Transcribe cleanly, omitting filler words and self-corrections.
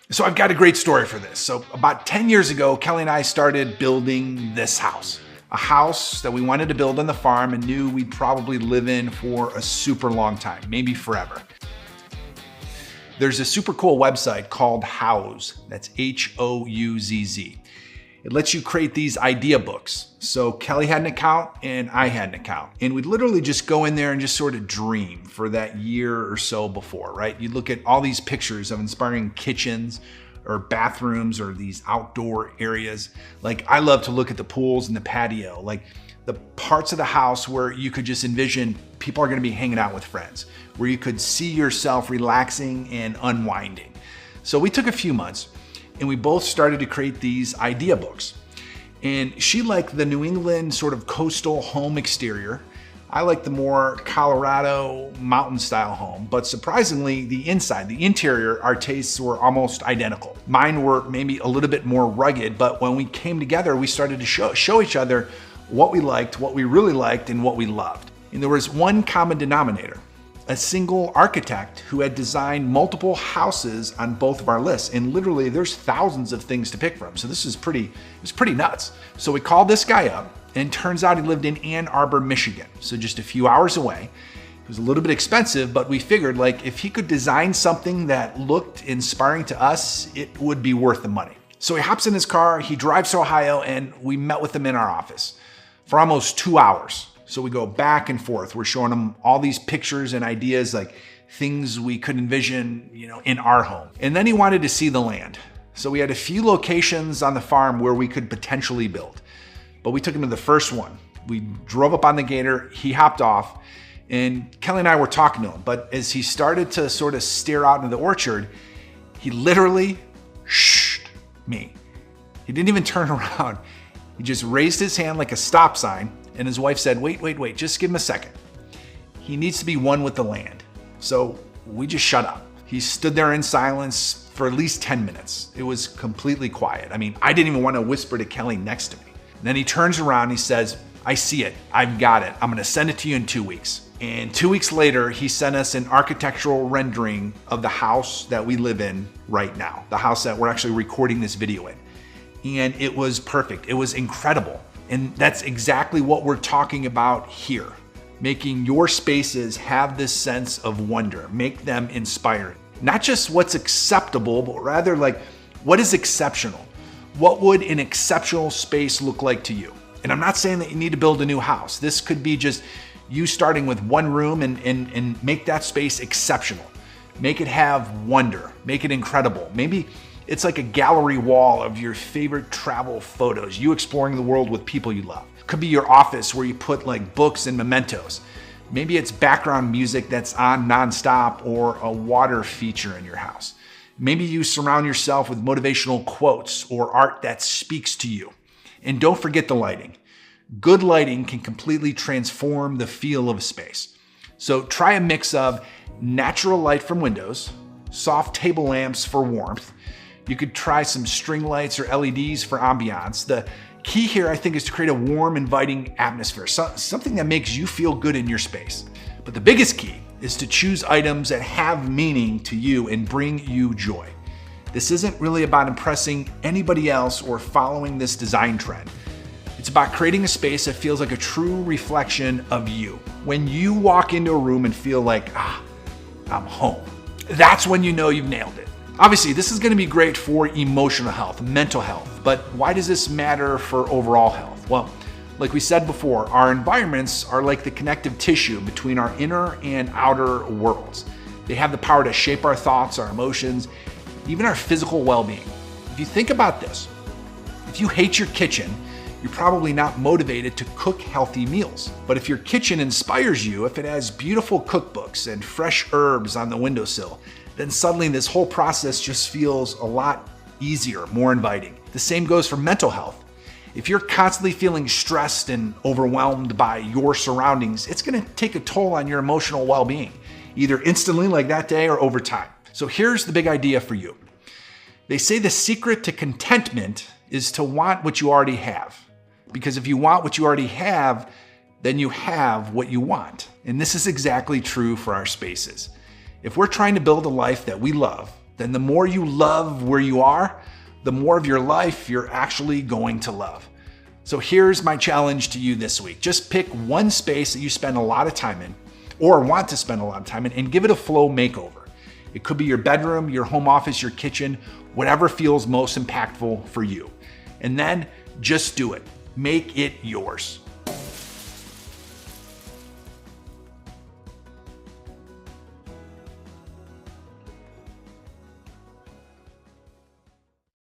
So I've got a great story for this. So about 10 years ago, Kelly and I started building this house. A house that we wanted to build on the farm and knew we'd probably live in for a super long time, maybe forever. There's a super cool website called Houzz. That's Houzz. It lets you create these idea books. So Kelly had an account and I had an account. And we'd literally just go in there and just sort of dream for that year or so before, right? You'd look at all these pictures of inspiring kitchens or bathrooms or these outdoor areas. Like I love to look at the pools and the patio, like the parts of the house where you could just envision people are gonna be hanging out with friends, where you could see yourself relaxing and unwinding. So we took a few months and we both started to create these idea books. And she liked the New England sort of coastal home exterior. I like the more Colorado mountain style home, but surprisingly, the inside, the interior, our tastes were almost identical. Mine were maybe a little bit more rugged, but when we came together, we started to show each other what we liked, what we really liked, and what we loved. And there was one common denominator: a single architect who had designed multiple houses on both of our lists. And literally there's thousands of things to pick from. So this is it was pretty nuts. So we called this guy up, and it turns out he lived in Ann Arbor, Michigan. So just a few hours away. It was a little bit expensive, but we figured like if he could design something that looked inspiring to us, it would be worth the money. So he hops in his car, he drives to Ohio, and we met with him in our office for almost 2 hours. So we go back and forth. We're showing them all these pictures and ideas, like things we could envision, in our home. And then he wanted to see the land. So we had a few locations on the farm where we could potentially build, but we took him to the first one. We drove up on the gator, he hopped off, and Kelly and I were talking to him. But as he started to sort of stare out into the orchard, he literally shushed me. He didn't even turn around. He just raised his hand like a stop sign. And his wife said, wait, just give him a second. He needs to be one with the land. So we just shut up. He stood there in silence for at least 10 minutes. It was completely quiet. I mean, I didn't even want to whisper to Kelly next to me. And then he turns around and he says, I see it, I've got it. I'm gonna send it to you in 2 weeks. And 2 weeks later, he sent us an architectural rendering of the house that we live in right now, the house that we're actually recording this video in. And it was perfect, it was incredible. And that's exactly what we're talking about here. Making your spaces have this sense of wonder, make them inspiring. Not just what's acceptable, but rather like what is exceptional? What would an exceptional space look like to you? And I'm not saying that you need to build a new house. This could be just you starting with one room and make that space exceptional. Make it have wonder, make it incredible. Maybe it's like a gallery wall of your favorite travel photos, you exploring the world with people you love. Could be your office where you put like books and mementos. Maybe it's background music that's on nonstop, or a water feature in your house. Maybe you surround yourself with motivational quotes or art that speaks to you. And don't forget the lighting. Good lighting can completely transform the feel of a space. So try a mix of natural light from windows, soft table lamps for warmth. You could try some string lights or LEDs for ambiance. The key here, I think, is to create a warm, inviting atmosphere, something that makes you feel good in your space. But the biggest key is to choose items that have meaning to you and bring you joy. This isn't really about impressing anybody else or following this design trend. It's about creating a space that feels like a true reflection of you. When you walk into a room and feel like, I'm home, that's when you know you've nailed it. Obviously, this is going to be great for emotional health, mental health, but why does this matter for overall health? Well, like we said before, our environments are like the connective tissue between our inner and outer worlds. They have the power to shape our thoughts, our emotions, even our physical well-being. If you think about this, if you hate your kitchen, you're probably not motivated to cook healthy meals. But if your kitchen inspires you, if it has beautiful cookbooks and fresh herbs on the windowsill, then suddenly this whole process just feels a lot easier, more inviting. The same goes for mental health. If you're constantly feeling stressed and overwhelmed by your surroundings, it's gonna take a toll on your emotional well-being, either instantly like that day or over time. So here's the big idea for you. They say the secret to contentment is to want what you already have. Because if you want what you already have, then you have what you want. And this is exactly true for our spaces. If we're trying to build a life that we love, then the more you love where you are, the more of your life you're actually going to love. So here's my challenge to you this week. Just pick one space that you spend a lot of time in or want to spend a lot of time in and give it a flow makeover. It could be your bedroom, your home office, your kitchen, whatever feels most impactful for you. And then just do it. Make it yours.